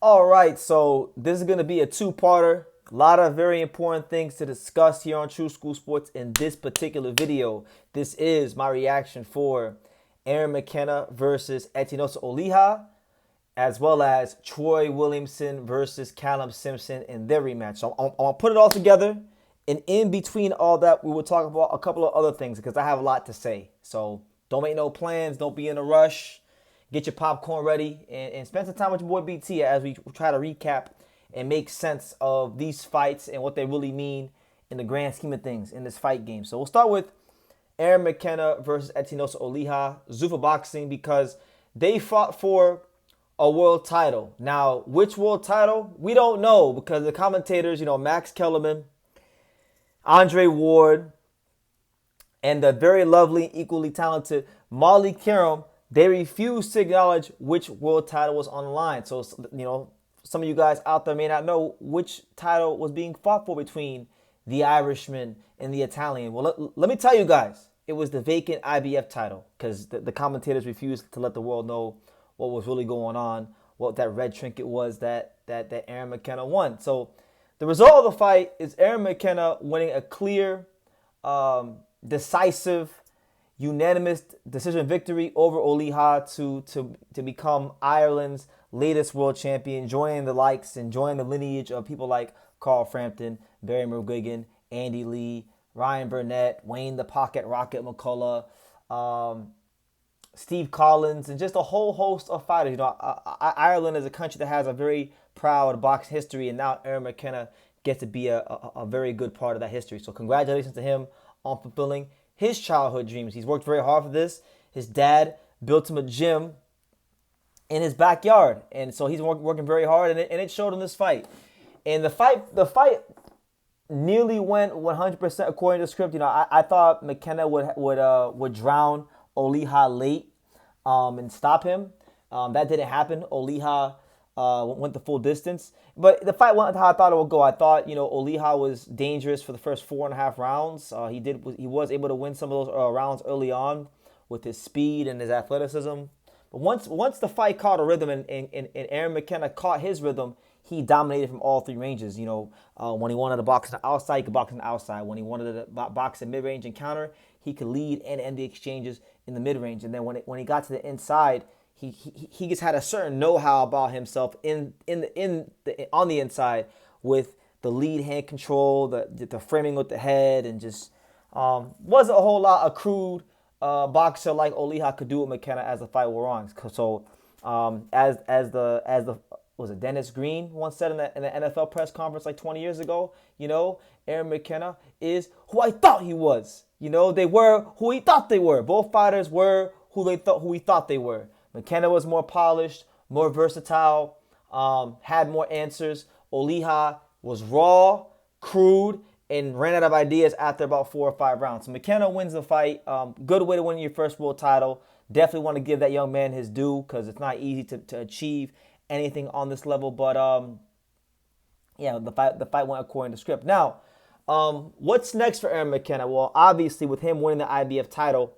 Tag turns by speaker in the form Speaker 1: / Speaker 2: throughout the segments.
Speaker 1: All right, so this is going to be a two-parter. A lot of very important things to discuss here on True School Sports in this particular video. This is my reaction for Aaron Mckenna versus Etinosa Oliha, as well as Troy Williamson versus Callum Simpson in their rematch. So I'm going to put it all together, and in between all that, we will talk about a couple of other things because I have a lot to say. So don't make no plans. Don't be in a rush. Get your popcorn ready and spend some time with your boy BT as we try to recap and make sense of these fights and what they really mean in the grand scheme of things in this fight game. So we'll start with Aaron Mckenna versus Etinosa Oliha, Zuffa Boxing, because they fought for a world title. Now, which world title? We don't know because the commentators, Max Kellerman, Andre Ward, and the very lovely, equally talented Molly Karam, they refused to acknowledge which world title was on the line. So, some of you guys out there may not know which title was being fought for between the Irishman and the Italian. Well, let me tell you guys, it was the vacant IBF title because the commentators refused to let the world know what was really going on, what that red trinket was that Aaron Mckenna won. So the result of the fight is Aaron Mckenna winning a clear, decisive, unanimous decision victory over Oliha to become Ireland's latest world champion, joining the likes and joining the lineage of people like Carl Frampton, Barry McGuigan, Andy Lee, Ryan Burnett, Wayne the Pocket Rocket McCullough, Steve Collins, and just a whole host of fighters. Ireland is a country that has a very proud boxing history, and now Aaron Mckenna gets to be a very good part of that history. So congratulations to him on fulfilling his childhood dreams. He's worked very hard for this. His dad built him a gym in his backyard, and so he's working very hard, and it showed in this fight. And the fight nearly went 100% according to script. I thought Mckenna would drown Oliha late and stop him. That didn't happen. Oliha went the full distance. But the fight went how I thought it would go. I thought, Oliha was dangerous for the first 4.5 rounds. He was able to win some of those rounds early on with his speed and his athleticism. But once the fight caught a rhythm and Aaron Mckenna caught his rhythm, he dominated from all three ranges. When he wanted to box on the outside, he could box on the outside. When he wanted to box in mid-range and counter, he could lead and end the exchanges in the mid-range. And then when he got to the inside, he just had a certain know-how about himself on the inside with the lead hand control, the framing with the head, and just wasn't a whole lot of crude boxer like Oliha could do with Mckenna as the fight wore on. So as the was it Dennis Green once said in the NFL press conference like 20 years ago, Aaron Mckenna is who I thought he was. They were who he thought they were. Both fighters were who he thought they were. Mckenna was more polished, more versatile, had more answers. Oliha was raw, crude, and ran out of ideas after about 4 or 5 rounds. So Mckenna wins the fight. Good way to win your first world title. Definitely want to give that young man his due because it's not easy to achieve anything on this level. But the fight went according to script. Now, what's next for Aaron Mckenna? Well, obviously with him winning the IBF title,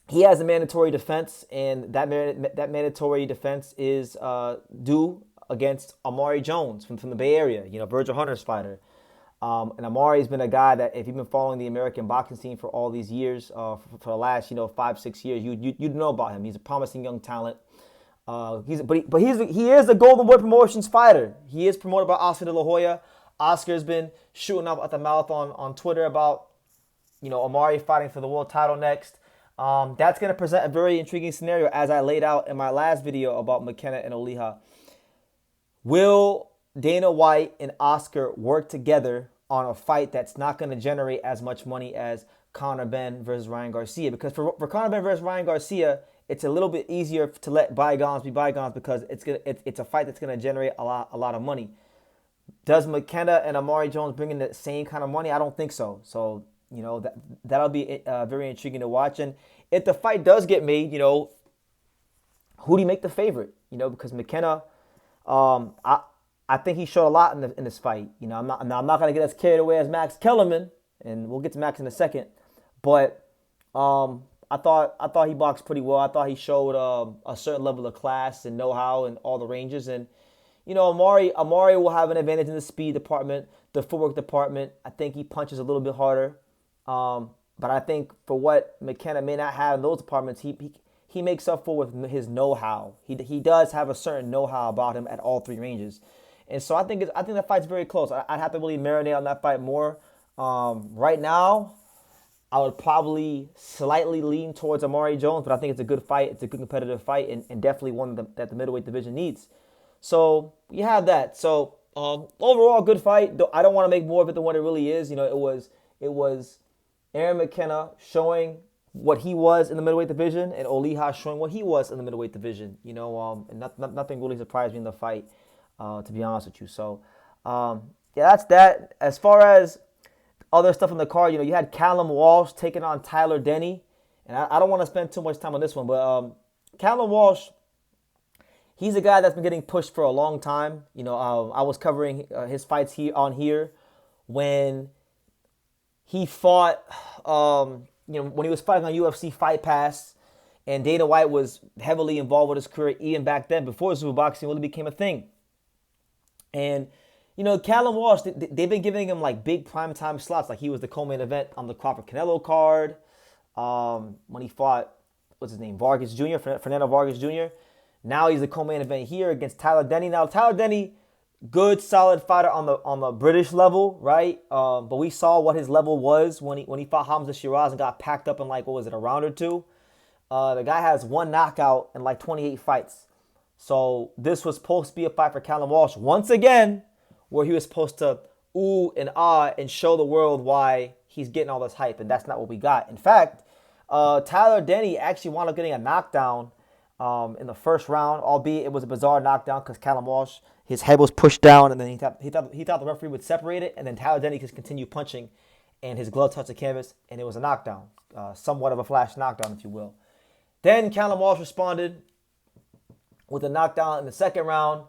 Speaker 1: he has a mandatory defense, and that mandatory defense is due against Amari Jones from the Bay Area, Virgil Hunter's fighter. And Amari's been a guy that, if you've been following the American boxing scene for all these years, for the last 5-6 years, you'd know about him. He's a promising young talent. He is a Golden Boy Promotions fighter. He is promoted by Oscar De La Hoya. Oscar's been shooting up at the mouth on Twitter about Amari fighting for the world title next. That's going to present a very intriguing scenario, as I laid out in my last video about Mckenna and Oliha. Will Dana White and Oscar work together on a fight that's not going to generate as much money as Conor Benn versus Ryan Garcia? Because for Conor Benn versus Ryan Garcia, it's a little bit easier to let bygones be bygones because it's a fight that's going to generate a lot of money. Does Mckenna and Amari Jones bring in the same kind of money? I don't think so. So that'll be very intriguing to watch. And if the fight does get made, who do you make the favorite? Because Mckenna, I think he showed a lot in this fight. I'm not gonna get as carried away as Max Kellerman, and we'll get to Max in a second. But I thought he boxed pretty well. I thought he showed a certain level of class and know-how in all the ranges. And Amari will have an advantage in the speed department, the footwork department. I think he punches a little bit harder. But I think for what Mckenna may not have in those departments, he makes up for with his know-how. He does have a certain know-how about him at all three ranges. And so I think that fight's very close. I'd have to really marinate on that fight more. Right now, I would probably slightly lean towards Amari Jones, but I think it's a good fight. It's a good competitive fight, and definitely one that the middleweight division needs. So you have that. So overall, good fight. I don't want to make more of it than what it really is. It was Aaron Mckenna showing what he was in the middleweight division, and Oliha showing what he was in the middleweight division. And nothing really surprised me in the fight, to be honest with you. So yeah, that's that. As far as other stuff in the card, you had Callum Walsh taking on Tyler Denny. And I don't want to spend too much time on this one, but Callum Walsh, he's a guy that's been getting pushed for a long time. I was covering his fights here when he fought, when he was fighting on UFC Fight Pass, and Dana White was heavily involved with his career even back then, before Zuffa boxing really became a thing. And Callum Walsh, they've been giving him like big primetime slots. Like he was the co-main event on the Crawford Canelo card when he fought, what's his name, Vargas Jr., Fernando Vargas Jr. Now he's the co-main event here against Tyler Denny. Now Tyler Denny, good solid fighter on the British level, right? But we saw what his level was when he fought Hamza Shiraz and got packed up in like, what was it, a round or two? The guy has one knockout in like 28 fights. So this was supposed to be a fight for Callum Walsh once again, where he was supposed to ooh and ah and show the world why he's getting all this hype, and that's not what we got. In fact, Tyler Denny actually wound up getting a knockdown in the first round, albeit it was a bizarre knockdown because Callum Walsh, his head was pushed down, and then he thought the referee would separate it, and then Tyler Denny could continue punching, and his glove touched the canvas, and it was a knockdown, somewhat of a flash knockdown, if you will. Then Callum Walsh responded with a knockdown in the second round,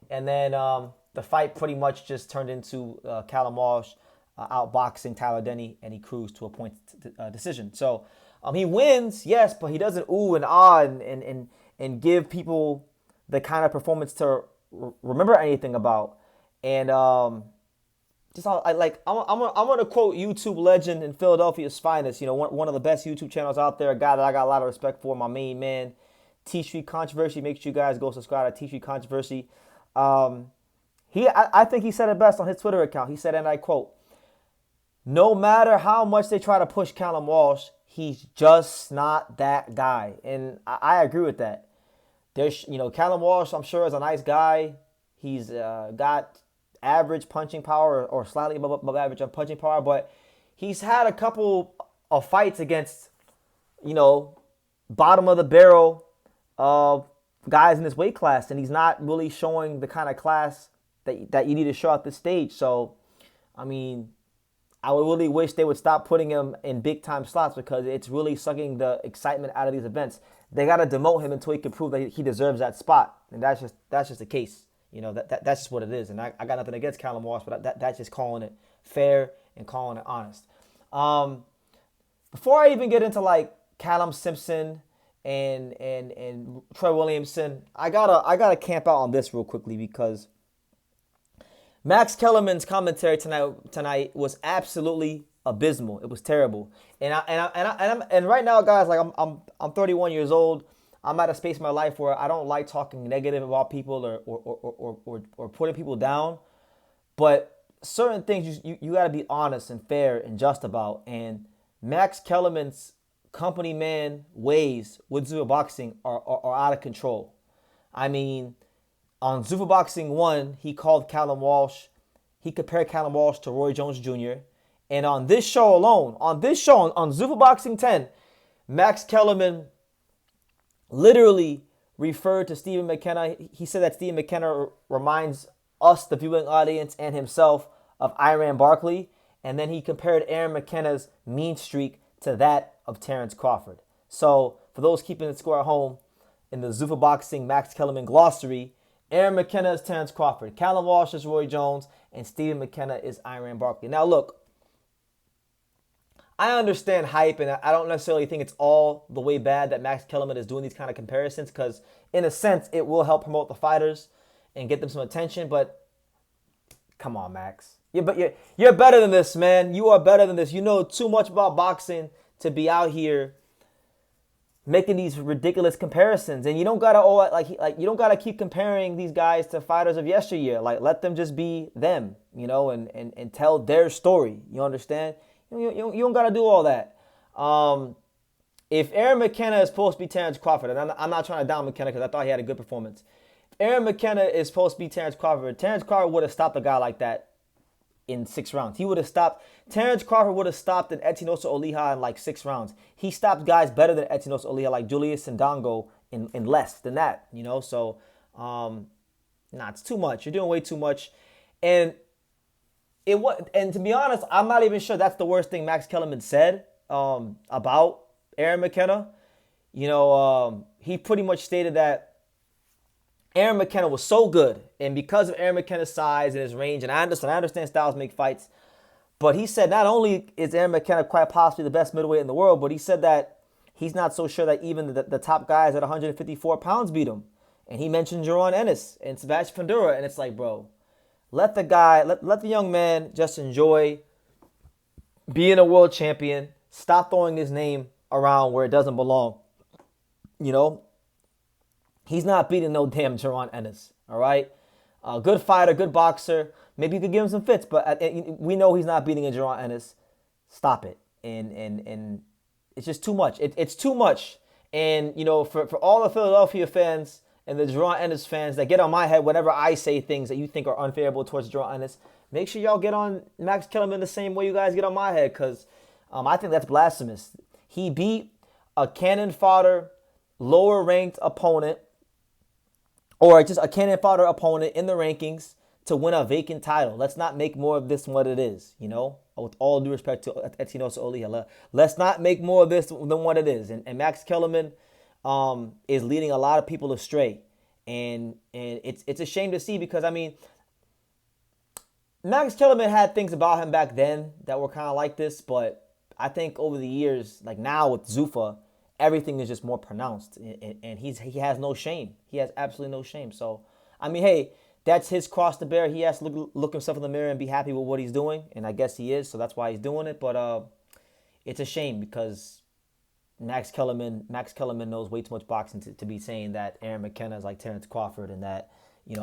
Speaker 1: and then the fight pretty much just turned into Callum Walsh outboxing Tyler Denny, and he cruised to a point decision. So he wins, yes, but he doesn't ooh and ah and give people the kind of performance to remember anything about. And I'm gonna quote YouTube legend and Philadelphia's finest, one of the best YouTube channels out there, a guy that I got a lot of respect for, my main man, T Street Controversy. Make sure you guys go subscribe to T Street Controversy. I think he said it best on his Twitter account. He said, and I quote, "No matter how much they try to push Callum Walsh, he's just not that guy." And I agree with that. Callum Walsh, I'm sure, is a nice guy. He's got average punching power or slightly above average on punching power, but he's had a couple of fights against, bottom of the barrel guys in this weight class, and he's not really showing the kind of class that you need to show at this stage. So, I mean, I would really wish they would stop putting him in big-time slots because it's really sucking the excitement out of these events. They got to demote him until he can prove that he deserves that spot, and that's just the case. That's just what it is. And I got nothing against Callum Walsh, but that's just calling it fair and calling it honest. Before I even get into like Callum Simpson and Troy Williamson, I gotta camp out on this real quickly because Max Kellerman's commentary tonight was absolutely abysmal. It was terrible. And right now, guys, like I'm 31 years old. I'm at a space in my life where I don't like talking negative about people or putting people down. But certain things you got to be honest and fair and just about. And Max Kellerman's company man ways with Zuffa Boxing are out of control. I mean, on Zuffa Boxing 1, he called Callum Walsh. He compared Callum Walsh to Roy Jones Jr. And on this show alone, on Zuffa Boxing 10, Max Kellerman literally referred to Stephen Mckenna. He said that Stephen Mckenna reminds us, the viewing audience, and himself of Iran Barkley. And then he compared Aaron McKenna's mean streak to that of Terrence Crawford. So for those keeping the score at home, in the Zuffa Boxing Max Kellerman glossary, Aaron McKenna is Terrence Crawford, Callum Walsh is Roy Jones, and Stephen Mckenna is Iran Barkley. Now look, I understand hype, and I don't necessarily think it's all the way bad that Max Kellerman is doing these kind of comparisons, because in a sense it will help promote the fighters and get them some attention. But come on, Max, you're better than this, man. You are better than this. You know too much about boxing to be out here making these ridiculous comparisons, and you don't gotta you don't gotta keep comparing these guys to fighters of yesteryear. Like, let them just be them, and tell their story. You understand? You don't gotta do all that. If Aaron McKenna is supposed to be Terrence Crawford, and I'm not trying to down McKenna because I thought he had a good performance. If Aaron McKenna is supposed to be Terrence Crawford would have stopped a guy like that in 6 rounds. He would have stopped. Terrence Crawford would have stopped an Etinosa Oliha in like 6 rounds. He stopped guys better than Etinosa Oliha, like Julius Ndongo, in less than that. So it's too much. You're doing way too much, and and to be honest, I'm not even sure that's the worst thing Max Kellerman said about Aaron McKenna. He pretty much stated that Aaron McKenna was so good, and because of Aaron McKenna's size and his range, and I understand styles make fights, but he said not only is Aaron McKenna quite possibly the best middleweight in the world, but he said that he's not so sure that even the top guys at 154 pounds beat him. And he mentioned Jaron Ennis and Sebastian Fundora, and it's like, bro, let the young man just enjoy being a world champion. Stop throwing his name around where it doesn't belong. He's not beating no damn Jaron Ennis, all right? Good fighter, good boxer. Maybe you could give him some fits, but we know he's not beating a Jaron Ennis. Stop it. And it's just too much. It's too much. And, for all the Philadelphia fans and the Jaron Ennis fans that get on my head whenever I say things that you think are unfavorable towards Jaron Ennis, make sure y'all get on Max Kellerman the same way you guys get on my head, because I think that's blasphemous. He beat a cannon fodder, lower ranked opponent, or just a cannon fodder opponent in the rankings to win a vacant title. Let's not make more of this than what it is, with all due respect to Etinosa Oliha. Let's not make more of this than what it is. And Max Kellerman is leading a lot of people astray. And it's a shame to see, because, Max Kellerman had things about him back then that were kind of like this, but I think over the years, like now with Zuffa, everything is just more pronounced, and he has no shame. He has absolutely no shame. So, hey, that's his cross to bear. He has to look himself in the mirror and be happy with what he's doing, and I guess he is, so that's why he's doing it. But it's a shame, because Max Kellerman knows way too much boxing to be saying that Aaron McKenna is like Terrence Crawford, and that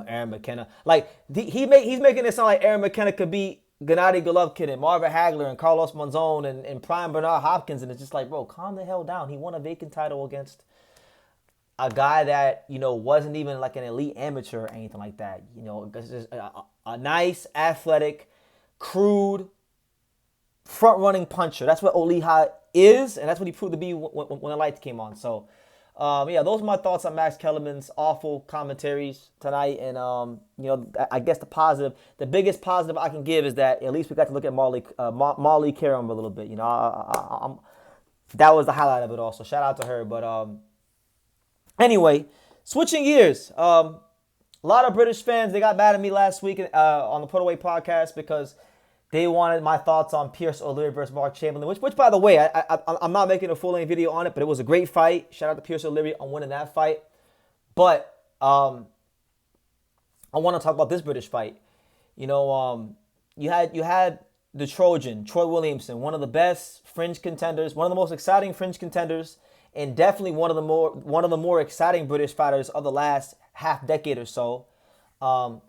Speaker 1: Aaron McKenna, like he's making it sound like Aaron McKenna could beat Gennady Golovkin and Marvin Hagler and Carlos Monzon and Prime Bernard Hopkins, and it's just like, bro, calm the hell down. He won a vacant title against a guy that wasn't even like an elite amateur or anything like that. Just a nice, athletic, crude, front-running puncher. That's what Oliha is, and that's what he proved to be when the lights came on. So, those are my thoughts on Max Kellerman's awful commentaries tonight. And, I guess the biggest positive I can give is that at least we got to look at Molly Karam a little bit. That was the highlight of it all. So shout out to her. But anyway, switching gears. A lot of British fans, they got mad at me last week on the Put Away podcast because they wanted my thoughts on Pierce O'Leary versus Mark Chamberlain, which by the way, I'm not making a full-length video on it, but it was a great fight. Shout out to Pierce O'Leary on winning that fight. But I want to talk about this British fight. You had the Trojan, Troy Williamson, one of the best fringe contenders, one of the most exciting fringe contenders, and definitely one of the more exciting British fighters of the last half decade or so.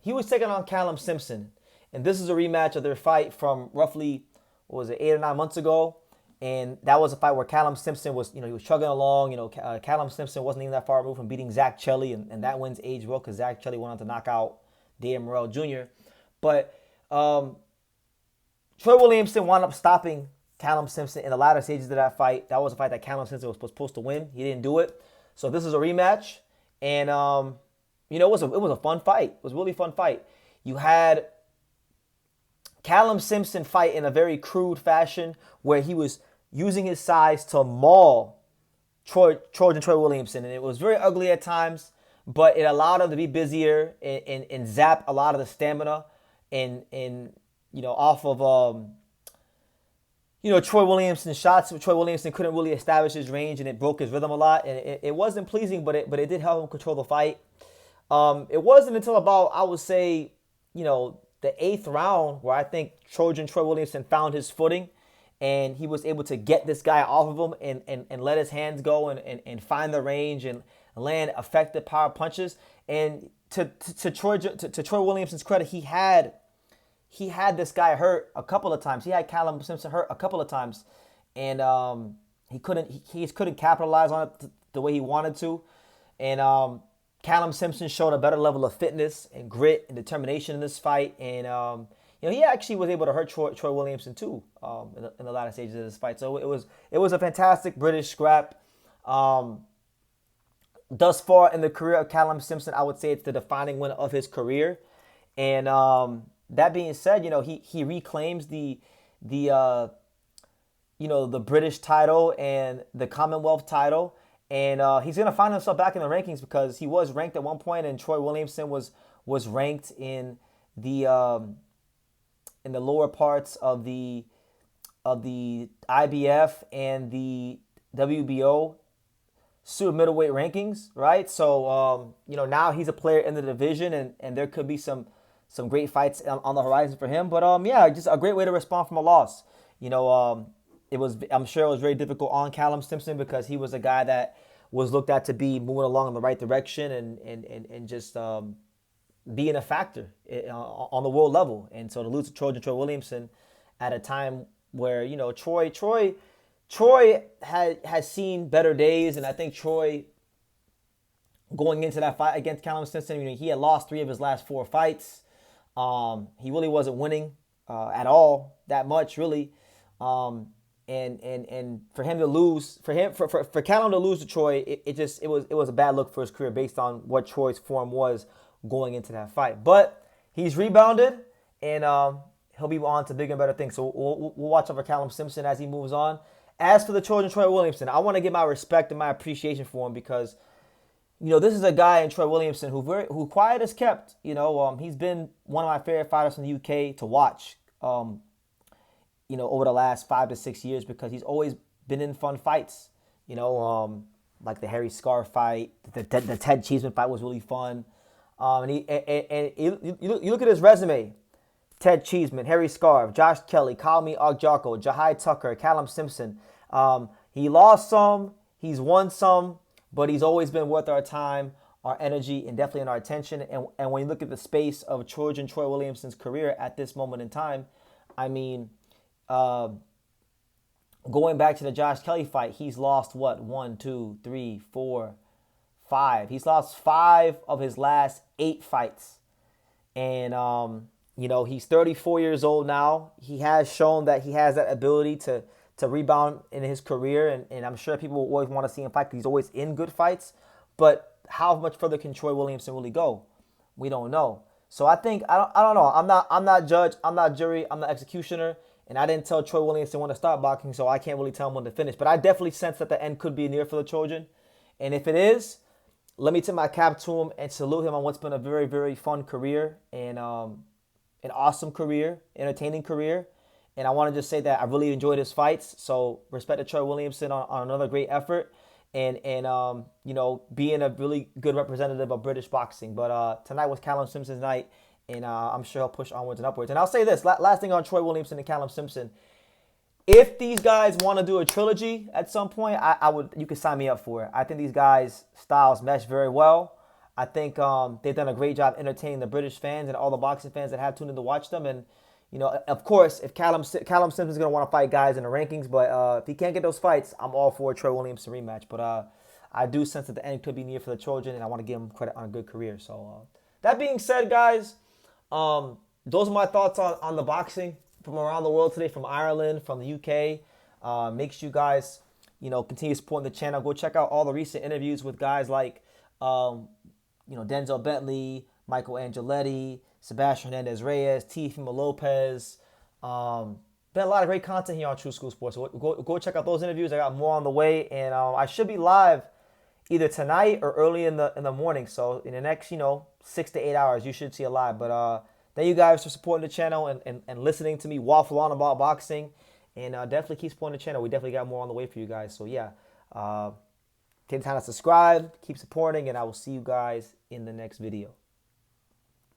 Speaker 1: He was taking on Callum Simpson. And this is a rematch of their fight from roughly, 8 or 9 months ago. And that was a fight where Callum Simpson was, he was chugging along. Callum Simpson wasn't even that far removed from beating Zach Chelly. And that wins age well, because Zach Chelly went on to knock out Dan Morrell Jr. But Troy Williamson wound up stopping Callum Simpson in the latter stages of that fight. That was a fight that Callum Simpson was supposed to win. He didn't do it. So this is a rematch. And, it was a fun fight. It was a really fun fight. You had Callum Simpson fight in a very crude fashion where he was using his size to maul Troy Williamson. And it was very ugly at times, but it allowed him to be busier and zap a lot of the stamina and off of Troy Williamson's shots. Troy Williamson couldn't really establish his range, and it broke his rhythm a lot. And it wasn't pleasing, but it did help him control the fight. It wasn't until about, I would say, the eighth round where I think Troy Williamson found his footing, and he was able to get this guy off of him and let his hands go and find the range and land effective power punches. And to Troy Williamson's credit, he had this guy hurt a couple of times. He had Callum Simpson hurt a couple of times, and he couldn't capitalize on it the way he wanted to. And Callum Simpson showed a better level of fitness and grit and determination in this fight, and he actually was able to hurt Troy Williamson too in the latter stages of this fight. So it was a fantastic British scrap. Thus far in the career of Callum Simpson, I would say it's the defining win of his career. And that being said, he reclaims the British title and the Commonwealth title. And he's going to find himself back in the rankings because he was ranked at one point, and Troy Williamson was ranked in the lower parts of the IBF and the WBO super middleweight rankings, right? So now he's a player in the division, and there could be some great fights on the horizon for him. But just a great way to respond from a loss. I'm sure it was very difficult on Callum Simpson because he was a guy that was looked at to be moving along in the right direction and just being a factor on the world level. And so to lose to Troy Williamson at a time where, Troy has seen better days, and I think Troy, going into that fight against Callum Simpson, he had lost 3 of his last 4 fights. He really wasn't winning at all that much, really. And for him to lose, for Callum to lose to Troy, it was a bad look for his career based on what Troy's form was going into that fight. But he's rebounded, and he'll be on to bigger and better things. So we'll watch out for Callum Simpson as he moves on. As for the Trojan Troy Williamson, I want to give my respect and my appreciation for him because, this is a guy in Troy Williamson who quiet as kept. He's been one of my favorite fighters from the UK to watch. Over the last 5 to 6 years because he's always been in fun fights. Like the Harry Scarr fight, the Ted Cheeseman fight was really fun. You look at his resume: Ted Cheeseman, Harry Scarr, Josh Kelly, Kalmi Ogjako, Jahai Tucker, Callum Simpson. He lost some, he's won some, but he's always been worth our time, our energy, and definitely in our attention. And when you look at the space of Troy Williamson's career at this moment in time, I mean, going back to the Josh Kelly fight, he's lost 1, 2, 3, 4, 5. He's lost 5 of his last 8 fights. And, he's 34 years old now. He has shown that he has that ability to rebound in his career. And I'm sure people will always want to see him fight because he's always in good fights. But how much further can Troy Williamson really go? We don't know. So I think, I don't know. I'm not judge. I'm not jury. I'm the executioner. And I didn't tell Troy Williamson when to start boxing, so I can't really tell him when to finish. But I definitely sense that the end could be near for the Trojan. And if it is, let me tip my cap to him and salute him on what's been a very, very fun career and an awesome career, entertaining career. And I want to just say that I really enjoyed his fights. So respect to Troy Williamson on another great effort and being a really good representative of British boxing. But tonight was Callum Simpson's night. And I'm sure he'll push onwards and upwards. And I'll say this, last thing on Troy Williamson and Callum Simpson. If these guys want to do a trilogy at some point, you could sign me up for it. I think these guys' styles mesh very well. I think they've done a great job entertaining the British fans and all the boxing fans that have tuned in to watch them. And, of course, if Callum Simpson's going to want to fight guys in the rankings, but if he can't get those fights, I'm all for a Troy Williamson rematch. But I do sense that the end could be near for the Trojan, and I want to give him credit on a good career. So that being said, guys, those are my thoughts on the boxing from around the world today, from Ireland, from the UK. Make sure you guys, continue supporting the channel. Go check out all the recent interviews with guys like, Denzel Bentley, Michael Angeletti, Sebastian Hernandez-Reyes, Teofimo Lopez. Been a lot of great content here on True School Sports. So go check out those interviews. I got more on the way, and I should be live either tonight or early in the morning. So in the next, 6 to 8 hours, you should see a live. But thank you guys for supporting the channel and listening to me waffle on about boxing. and definitely keep supporting the channel. We definitely got more on the way for you guys. So yeah, take the time to subscribe, keep supporting, and I will see you guys in the next video.